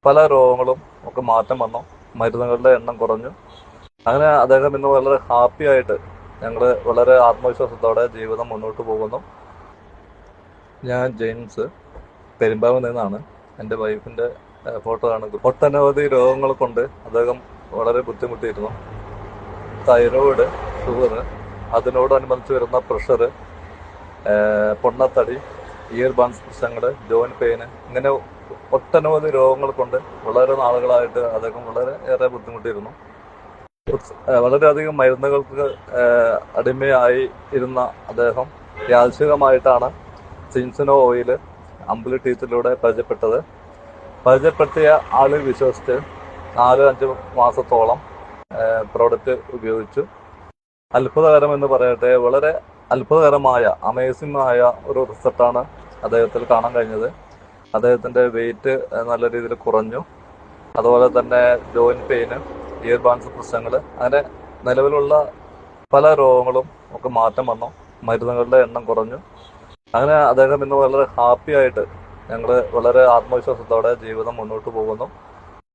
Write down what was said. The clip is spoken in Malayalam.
പല രോഗങ്ങളും ഒക്കെ മാറ്റം വന്നു. മരുന്നുകളുടെ എണ്ണം കുറഞ്ഞു. അങ്ങനെ അദ്ദേഹം ഇന്ന് വളരെ ഹാപ്പി ആയിട്ട് ഞങ്ങൾ വളരെ ആത്മവിശ്വാസത്തോടെ ജീവിതം മുന്നോട്ട് പോകുന്നു. ഞാൻ ജെയിംസ്, പെരുമ്പാവൂരിൽ നിന്നാണ്. എൻ്റെ വൈഫിൻ്റെ ഫോട്ടോ ആണ്. ഒട്ടനവധി രോഗങ്ങൾ കൊണ്ട് അദ്ദേഹം വളരെ ബുദ്ധിമുട്ടിയിരുന്നു. തൈറോയിഡ്, ഷുഗർ, അതിനോടനുബന്ധിച്ച് വരുന്ന പ്രഷർ, പൊണ്ണത്തടി, ഇയർ ബൺസ് പ്രശ്നങ്ങൾ, ജോയിന്റ് പെയിന്, ഇങ്ങനെ ഒട്ടനവധി രോഗങ്ങൾ കൊണ്ട് വളരെ നാളുകളായിട്ട് അദ്ദേഹം വളരെ ഏറെ ബുദ്ധിമുട്ടിയിരുന്നു. വളരെയധികം മരുന്നുകൾക്ക് അടിമയായി ഇരുന്ന അദ്ദേഹം യാദൃച്ഛികമായിട്ടാണ് സിൻസിനോ ഓയിൽ അമ്പിളി ടീത്തിലൂടെ പരിചയപ്പെടുത്തിയ ആളിൽ വിശ്വസിച്ച് 4-5 മാസത്തോളം പ്രോഡക്റ്റ് ഉപയോഗിച്ചു. അത്ഭുതകരം എന്ന് പറയട്ടെ, വളരെ അത്ഭുതകരമായ അമേസിംഗ് ആയ ഒരു റിസൾട്ടാണ് അദ്ദേഹത്തിൽ കാണാൻ കഴിഞ്ഞത്. അദ്ദേഹത്തിന്റെ വെയിറ്റ് നല്ല രീതിയിൽ കുറഞ്ഞു. അതുപോലെ തന്നെ ജോയിന്റ് പെയിന്, ഇയർ ബൺസ് പ്രശ്നങ്ങൾ, അങ്ങനെ നിലവിലുള്ള പല രോഗങ്ങളും ഒക്കെ മാറ്റം വന്നു. മരുന്നുകളുടെ എണ്ണം കുറഞ്ഞു. അങ്ങനെ അദ്ദേഹം ഇന്ന് വളരെ ഹാപ്പി ആയിട്ട് ഞങ്ങൾ വളരെ ആത്മവിശ്വാസത്തോടെ ജീവിതം മുന്നോട്ട് പോകുന്നു.